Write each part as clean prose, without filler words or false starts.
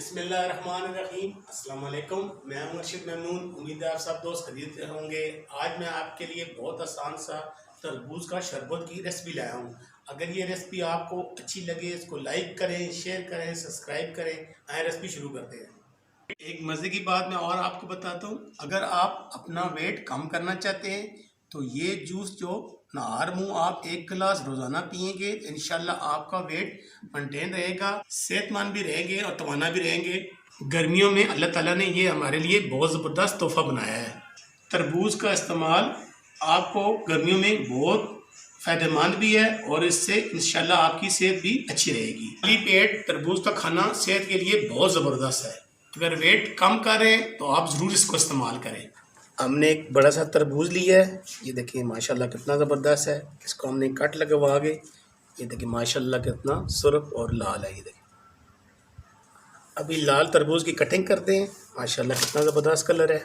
बिस्मिल्लाहिर्रहमानिर्रहीम। अस्सलाम वालेकुम। मैं हूं अर्शिद महमूद। उम्मीद है आप सब दोस्त खरीदते होंगे। आज मैं आपके लिए बहुत आसान सा तरबूज का शरबत की रेसिपी लाया हूं। अगर ये रेसिपी आपको अच्छी लगे इसको लाइक करें, शेयर करें, सब्सक्राइब करें। आए रेसिपी शुरू करते हैं। एक मज़े की बात मैं और आपको बताता हूँ, अगर आप अपना वेट कम करना चाहते हैं तो ये जूस जो नहार मुँह आप 1 गिलास रोज़ाना पिएंगे तो इंशाल्लाह आपका वेट मेंटेन रहेगा, सेहतमंद भी रहेंगे और तवाना भी रहेंगे। गर्मियों में अल्लाह ताला ने ये हमारे लिए बहुत ज़बरदस्त तोहफ़ा बनाया है। तरबूज का इस्तेमाल आपको गर्मियों में बहुत फ़ायदेमंद भी है और इससे इंशाल्लाह आपकी सेहत भी अच्छी रहेगी। खाली पेट तरबूज का खाना सेहत के लिए बहुत ज़बरदस्त है। अगर वेट कम करें तो आप ज़रूर इसको इस्तेमाल करें। हमने एक बड़ा सा तरबूज लिया है, ये देखिए माशाल्लाह कितना ज़बरदस्त है। इसको हमने कट लगवा के, ये देखिए माशाल्लाह कितना सुर्ख और लाल है। ये देखिए अभी लाल तरबूज की कटिंग करते हैं। माशाल्लाह कितना ज़बरदस्त कलर है।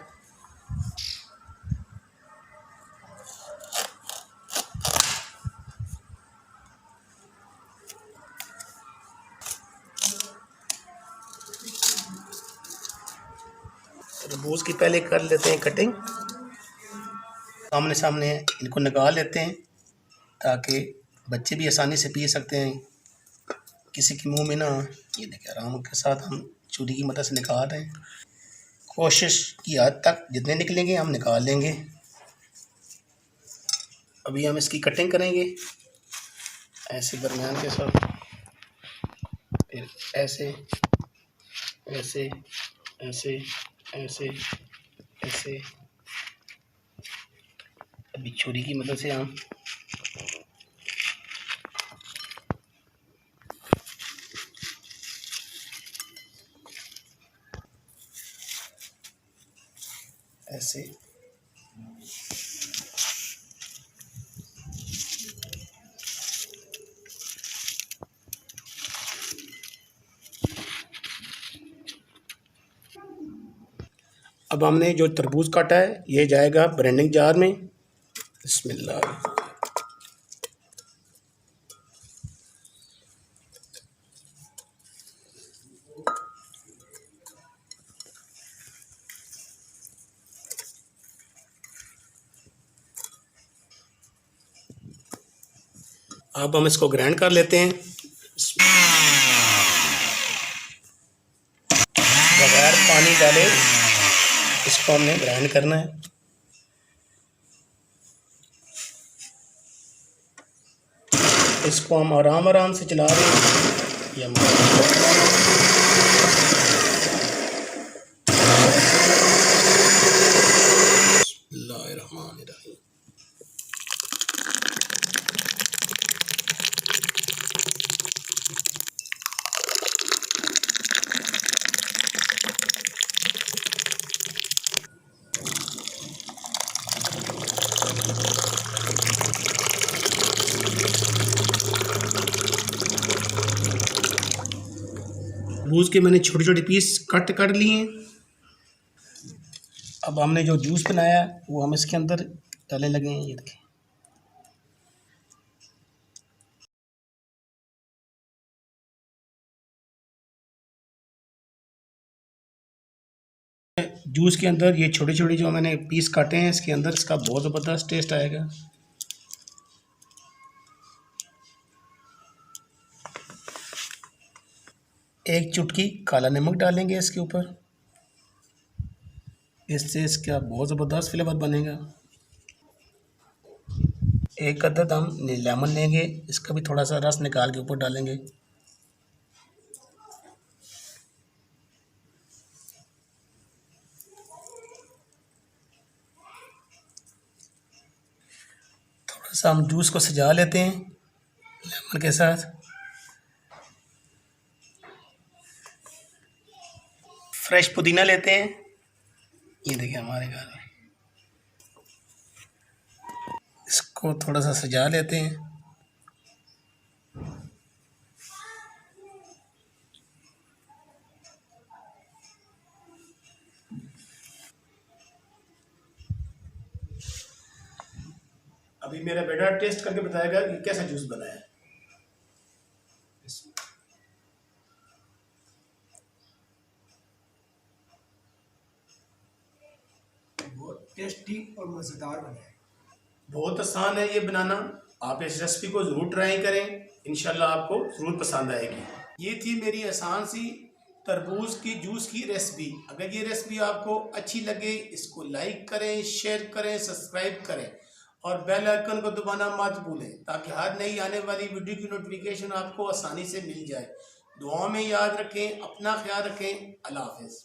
तरबूज की पहले कर लेते हैं कटिंग, सामने सामने इनको निकाल लेते हैं ताकि बच्चे भी आसानी से पी सकते हैं, किसी के मुंह में ना। ये देखिए आराम के साथ हम छुरी की मदद से निकाल रहे हैं। कोशिश की हद तक जितने निकलेंगे हम निकाल लेंगे। अभी हम इसकी कटिंग करेंगे ऐसे दरमियान के साथ, फिर ऐसे ऐसे ऐसे ऐसे ऐसे। अभी छुरी की मदद से हम ऐसे अब हमने जो तरबूज काटा है ये जाएगा ब्लेंडिंग जार में। बिस्मिल्लाह। अब हम इसको ग्राइंड कर लेते हैं। बगैर पानी डाले इसको हमने ग्राइंड करना है। इसको हम आराम आराम से चला रहे हैं। ये बिस्मिल्लाहिर्रहमानिर्रहीम। तरबूज के मैंने छोटे छोटे पीस कट कर लिए हैं। अब हमने जो जूस बनाया वो हम इसके अंदर डालने लगे हैं। ये देखें जूस के अंदर ये छोटे छोटे जो मैंने पीस काटे हैं इसके अंदर, इसका बहुत ज़बरदस्त टेस्ट आएगा। एक चुटकी काला नमक डालेंगे इसके ऊपर, इससे इसका बहुत ज़बरदस्त फ्लेवर बनेगा। एक अदद हम लेमन लेंगे, इसका भी थोड़ा सा रस निकाल के ऊपर डालेंगे। थोड़ा सा हम जूस को सजा लेते हैं लेमन के साथ। फ्रेश पुदीना लेते हैं, ये देखिए हमारे घर में। इसको थोड़ा सा सजा लेते हैं। अभी मेरा बेटा टेस्ट करके बताएगा कि कैसा जूस बना है। टेस्टी और मज़ेदार बने। बहुत आसान है ये बनाना, आप इस रेसिपी को ज़रूर ट्राई करें, इंशाल्लाह आपको ज़रूर पसंद आएगी। ये थी मेरी आसान सी तरबूज की जूस की रेसिपी। अगर ये रेसिपी आपको अच्छी लगे, इसको लाइक करें, शेयर करें, सब्सक्राइब करें और बेल आइकन को दबाना मत भूलें, ताकि हर नई आने वाली वीडियो की नोटिफिकेशन आपको आसानी से मिल जाए। दुआ में याद रखें, अपना ख्याल रखें। अल्लाह हाफ़िज़।